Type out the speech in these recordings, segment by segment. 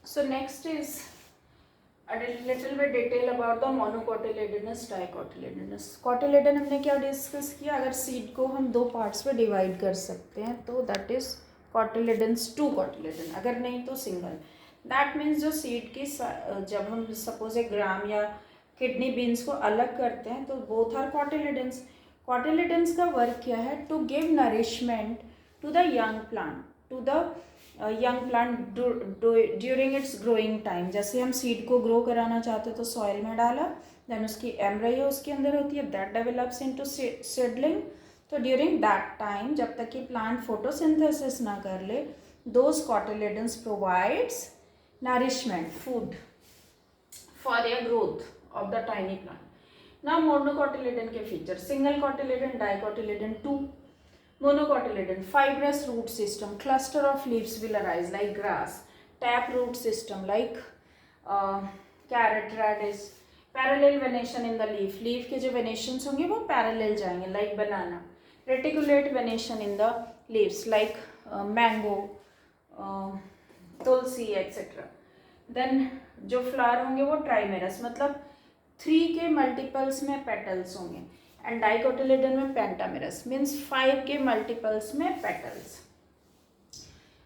So next is a little bit detail about the monocotyledonous dicotyledonous. Cotyledon हमने क्या discuss किया, अगर seed को हम दो पार्ट्स में डिवाइड कर सकते हैं तो that is cotyledons two cotyledon, अगर नहीं तो सिंगल. दैट मीन्स जो सीड की जब हम सपोज ए ग्राम या किडनी बीन्स को अलग करते हैं तो बोथ आर कोटिलेडन्स. कोटिलेडन्स का वर्क क्या है? To give nourishment to the young plant, to the young plant during its growing time. जैसे हम सीड को ग्रो कराना चाहते हैं तो सॉइल में डाला, देन उसकी एम्ब्रियो उसके अंदर होती है, दैट डेवलप्स इनटू सीडलिंग. तो ड्यूरिंग दैट टाइम, जब तक कि प्लांट फोटोसिंथेसिस ना कर ले, those cotyledons provides nourishment, food for their growth of the tiny plant. Now monocotyledon के feature: single cotyledon, dicotyledon, two. Monocotyledon, fibrous root system, cluster of leaves will arise like grass. Tap root system like carrot, radish. Parallel venation in the leaf. Leaf के जो venations होंगे वो parallel जाएंगे like banana. Reticulate venation in the leaves like mango, Tulsi etc. Then जो flower होंगे वो trimerous, मतलब 3 के मल्टीपल्स में पेटल्स होंगे. एंड डाइकोटिलेडन में पेंटामेरस, मीन्स 5 के मल्टीपल्स में पेटल्स.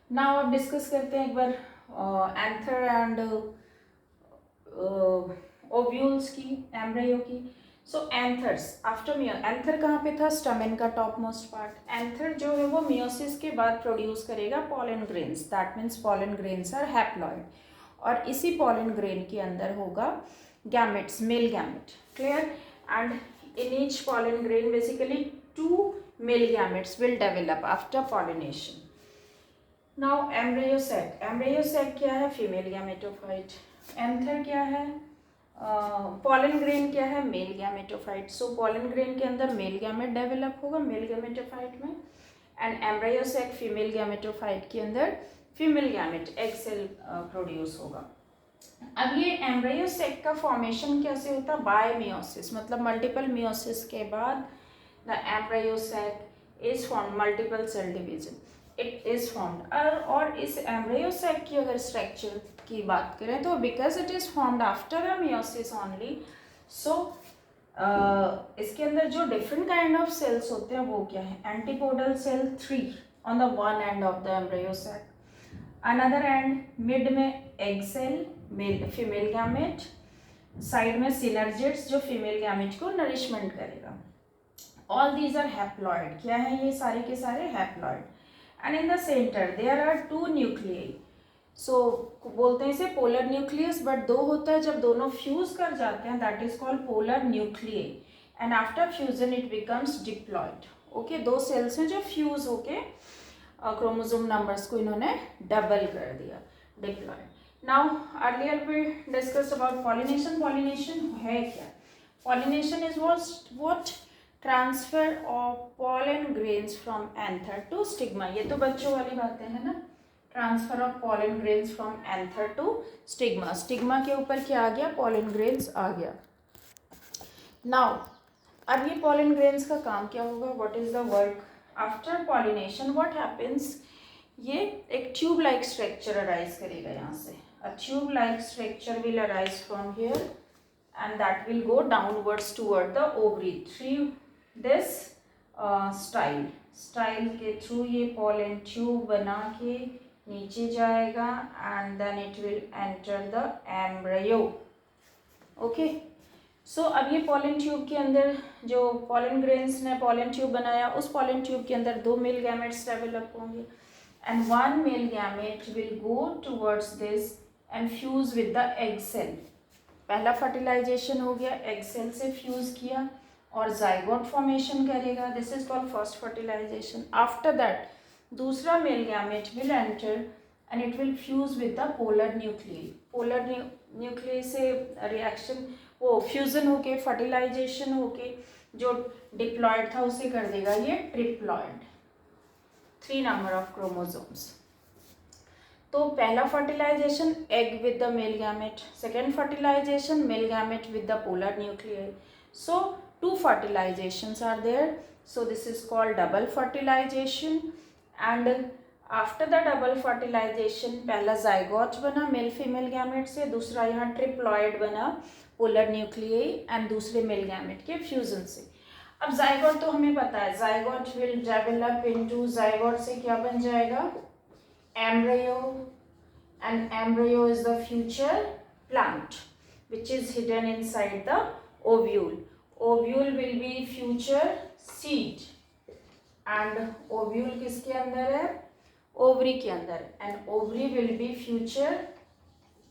नाउ अब डिस्कस करते हैं एक बार एंथर एंड ओव्यूल्स की, एम्ब्रियो की. सो एंथर्स आफ्टर एंथर कहाँ पे था? स्टमेन का टॉप मोस्ट पार्ट. एंथर जो है वो मियोसिस के बाद प्रोड्यूस करेगा pollen grains. That means pollen grains are haploid, और इसी पॉलन ग्रेन के अंदर होगा gametes, male gamete. Clear? And in each pollen grain basically 2 male gametes will develop after pollination. Now embryo sac. Embryo sac क्या है? Female gametophyte. Anther क्या है? pollen grain क्या है? Male gametophyte. So pollen grain के अंदर male gamete develop होगा male gametophyte में, and embryo sac female gametophyte के अंदर female gamete egg cell produce होगा. अब ये एम्ब्रियो सेक का फॉर्मेशन कैसे होता है? बाय मियोसिस, मतलब मल्टीपल मियोसिस के बाद the embryo sac is formed, multiple cell division it is formed. और इस एम्ब्रियो सेक की अगर स्ट्रक्चर की बात करें तो because it is formed after a meiosis only, so इसके अंदर जो डिफरेंट काइंड ऑफ सेल्स होते हैं वो क्या है? Antipodal cell 3 on the one end of the embryo sac, another end mid में egg cell male female gamete, side में सिनर्जिड्स जो फीमेल गैमेट को नरिशमेंट करेगा. All these are haploid. क्या है ये? सारे के सारे haploid. And in the centre there are 2 nuclei. So बोलते हैं इसे पोलर न्यूक्लियस, बट 2 होता है जब दोनों फ्यूज कर जाते हैं, that is called polar nuclei. And after fusion it becomes diploid. Okay, 2 cells हैं जो फ्यूज होके क्रोमोसोम नंबर्स को इन्होंने डबल कर दिया, diploid. Now earlier we discussed about pollination. Pollination है क्या? Pollination is what transfer of pollen grains from anther to stigma. ये तो बच्चों वाली बातें हैं ना. Transfer of pollen grains from anther to stigma. Stigma के ऊपर क्या आ गया? pollen grains आ गया. Now अब ये pollen grains का काम क्या होगा? What is the work after pollination? What happens? ये एक ट्यूब लाइक स्ट्रक्चर अराइज करेगा यहाँ से. A tube-like structure will arise from here and that will go downwards toward the ovary through this style के through ये pollen tube बना के नीचे जाएगा and then it will enter the embryo. Okay, so अब ये pollen tube के अंदर जो pollen grains ने pollen tube बनाया, उस pollen tube के अंदर 2 male gametes develop होंगे and 1 male gamete will go towards this and fuse with the egg cell. पहला फर्टिलाइजेशन हो गया, एग सेल से फ्यूज किया और जाइगोट फॉर्मेशन करेगा. This is called first fertilisation. After that दूसरा male gamete will enter and it will fuse with the polar nuclei. Polar nuclei से reaction वो फ्यूजन होके फर्टिलाइजेशन होके जो डिप्लॉयड था उसे कर देगा ये ट्रिप्लॉयड. 3 number of chromosomes. तो पहला fertilization egg with the male gamete, second fertilization male gamete with the polar nuclei. So 2 fertilizations are there, so this is called double fertilization. And after the double fertilization पहला zygote बना male female gamete से, दूसरा यहाँ triploid बना polar nuclei and दूसरे male gamete के fusion से। अब जाइगोट तो हमें पता है, zygote will develop into, zygote से क्या बन जाएगा, embryo, and embryo is the future plant which is hidden inside the ovule. Ovule will be future seed and ovule किसके अंदर है, ओवरी के अंदर, and ovary will be future,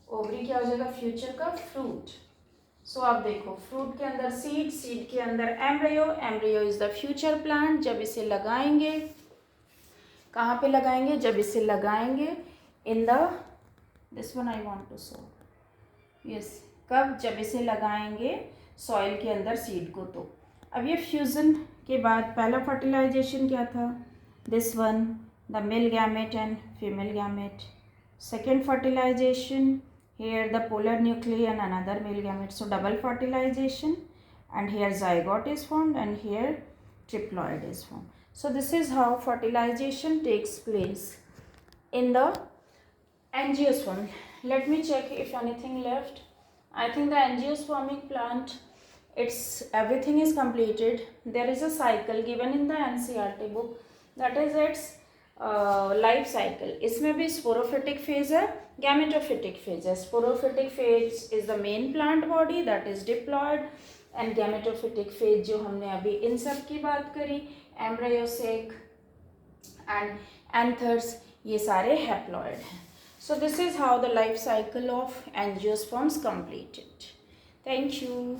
ovary क्या हो जाएगा, फ्यूचर का फ्रूट। सो आप देखो, फ्रूट के अंदर सीड, सीड के अंदर embryo, embryo is the future plant. जब इसे लगाएंगे, कहाँ पे लगाएंगे, जब इसे लगाएंगे in the, this one I want to show, yes, कब, जब इसे लगाएंगे सॉइल के अंदर सीड को। तो अब ये फ्यूज़न के बाद पहला फर्टिलाइजेशन क्या था, this one, the male gamete and female gamete. Second fertilization, here the polar nuclei and another male gamete, so double fertilization, and here zygote is formed and here triploid is formed. So this is how fertilization takes place in the angiosperm. Let me check if anything left. I think the angiospermic plant, it's everything is completed. There is a cycle given in the NCERT book, that is its life cycle. इसमें भी sporophytic phase है, gametophytic phase है। Sporophytic phase is the main plant body that is diploid, and gametophytic phase जो हमने अभी इन सब की बात करी, एम्ब्रायोसेक एंड एंथर्स, ये सारे हैप्लॉयड हैं। So this is how the life cycle of angiosperms completed. Thank you.